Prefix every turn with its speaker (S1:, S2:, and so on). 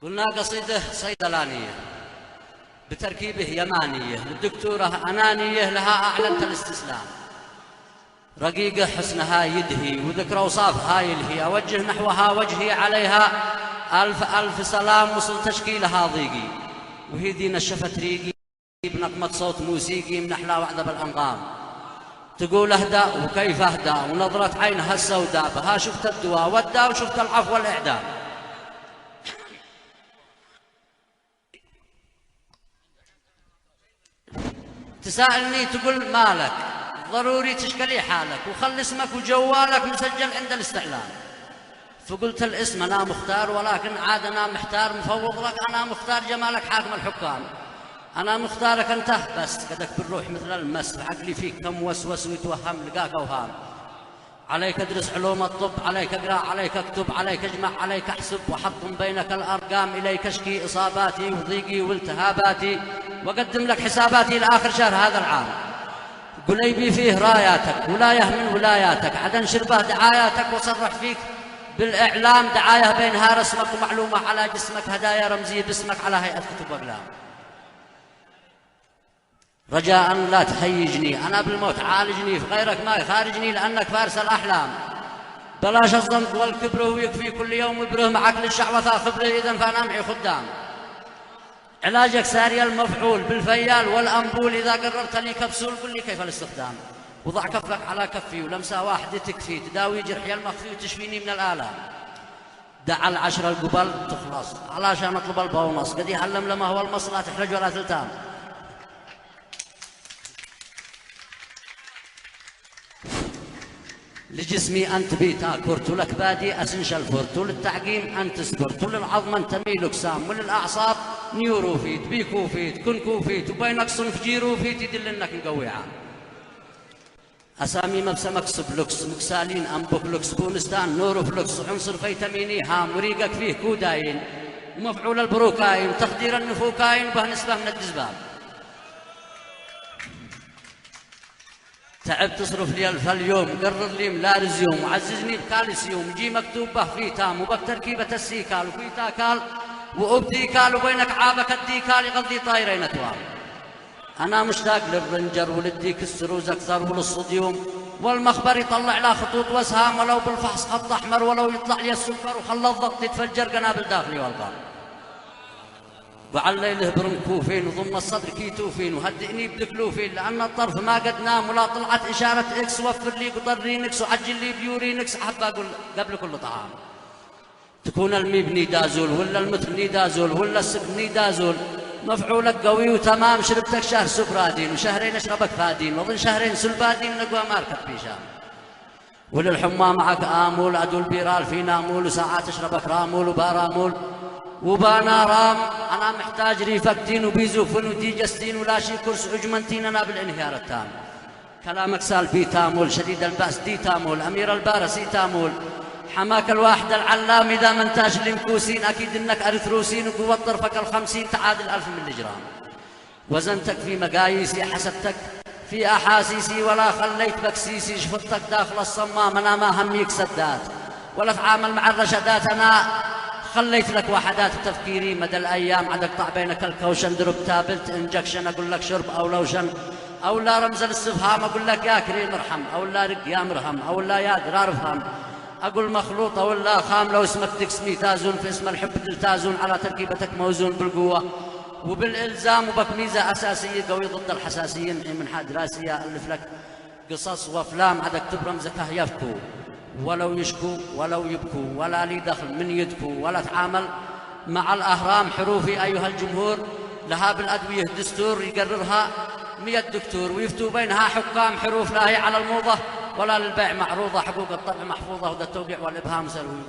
S1: قلنا قصيدة صيدلانية بتركيبه يمانية للدكتورة أنانية لها أعلنت الاستسلام، رقيقة حسنها يدهي وذكر أوصافها يلهي، أوجه نحوها وجهي عليها ألف ألف سلام، وصل تشكيلها ضيقي وهي ذي نشفت ريقي بنقمة صوت موسيقي من أحلى وعذب الأنغام، تقول أهدى وكيف أهدى ونظرة عينها السوداء، بها شفت الدواء والداء وشفت العفو والإعدام. تسألني تقول مالك، ضروري تشكلي حالك وخل اسمك وجوالك مسجل عند الاستعلام. فقلت الاسم أنا مختار، ولكن عاد أنا محتار، مفوض لك أنا مختار جمالك حاكم الحكام، أنا مختارك أنت بس كدك بالروح مثل المس، عقلي فيك كم وسوس ويتوهم لقاك أوهام. عليك ادرس علوم الطب، عليك اقرأ، عليك اكتب، عليك اجمع، عليك احسب، وحطم بينك الأرقام، إليك اشكي إصاباتي وضيقي والتهاباتي، وقدم لك حساباتي لآخر شهر هذا العام. قليبي فيه راياتك، ولاية من ولاياتك، عاد انشر به دعاياتك وصرح فيك بالإعلام، دعاية بينها رسمك ومعلومة على جسمك، هدايا رمزية باسمك على هيئة كتب وأقلام. رجاء لا تهيجني أنا بالموت عالجني، في غيرك ما يخارجني لأنك فارس الأحلام. بلاش الضنك والكبر ويكفي كل يوم وبره، معك للشعوذة خبره إذا فأنا معي خدام. علاجك ساري المفعول بالفيال والأنبول، إذا قررت لي كبسول قل لي كيف الاستخدام. وضع كفك على كفي ولمسة واحدة تكفي، تداوي جرحي المخفي وتشفيني من الآلام. دع العشرة القبل تخلص علشان اطلب البونص، قد يعلم لما هو المص، لا تحرج ولا تلتام. لجسمي أنت بيتا كرت، ولك بادي أسنشل فرت، وللتعقيم أنت سكرت، وللعظم أنت ميلوكسام، وللأعصاب نيوروفيت بيكوفيت كنكوفيت، وبينك صنف جيروفيت يدل إنك مقوي عام. أسامي مبسمك سبلوكس، مكسالين أمبوكلوكس، بونستان نوروفلوكس، عنصر فيتاميني هام، وريقك فيه كوداين، ومفعول البروكاين، تخدير النفوكاين، وبه نسبة من الدزباب. تعب تصرف لي اليوم، قرر لي ملارزيوم، وعززني بكالسيوم، جي مكتوب به فيتام، وبك تركيبة السيكال وفيتاكال وأبديكال، وبينك عابك الديكال يغذي طايرين أتوام. أنا مشتاق للرنجر وللديك السروز أكثر، وللصوديوم والمخبر يطلع له خطوط وسهام، ولو بالفحص خط أحمر، ولو يطلع لي السكر وخلى الضغط يتفجر قنابل داخلي والقلب. وعلى الليل برمكوفين، وضم الصدر كيتوفين، وهدئني بدكلوفين، لأن الطرف ما قد نام، ولا طلعت إشارة إكس، وفر لي قطرينكس، وعجل لي بيورينكس، أحب أقول قبل كل طعام. تكون الميب نيدازول، ولا المثل نيدازول، ولا السب نيدازول، مفعولك قوي وتمام، شربتك شهر سكرادين، وشهرين اشربك فادين، وظل شهرين سلبادين، نقوى ماركة بيشام. وللحمى معك آمول، أدول بيرال في نامول، وساعات اشربك رامول وبارامول وبانارام. أنا محتاج ريفكتين وبيزوفن وديجستين، ولا شي كرس عجمنتين، أنا بالانهيار التام. كلامك سال بيتامول، شديد البأس ديتامول، أمير البارسي تامول، حماك الواحد العلام، إذا ما انتاج لمكوسين أكيد إنك أرثروسين، وقوة طرفك 50 تعادل 1000 ملي جرام. وزنتك في مقاييسي، حسبتك في أحاسيسي، ولا خليت بكسيسي، شفتك داخل الصمام، أنا ما هميك سدات ولا أتعامل مع الرشدات، أنا خليت لك وحدات تفكيري مدى الأيام، عاد أقطع بينك الكوشن، درب تابلت انجكشن، أقول لك شرب أو لوشن، أو لا رمز الاستفهام، أقول لك يا كريم ارحم، أو لا رق يا مرهم، أو لا يا درار افهم، أقول مخلوطة ولا خام، لو اسمك تكسمي تازون، في اسم الحب تلتازون، على تركيبتك موزون بالقوة وبالإلزام، وبك ميزة أساسية قوي ضد الحساسية، من حد راسية ألف لك قصص وأفلام، عاد أكتب رمزك يفكو، ولو يشكو ولو يبكوا، ولا لي دخل من يدكو، ولا تعامل مع الأهرام حروفي أيها الجمهور، لها بالأدوية دستور يقررها 100 دكتور، ويفتوا بينها حكام حروف، لا هي على الموضة ولا للبيع معروضة، حقوق الطبع محفوظة، وذا التوقيع والإبهام سلوي.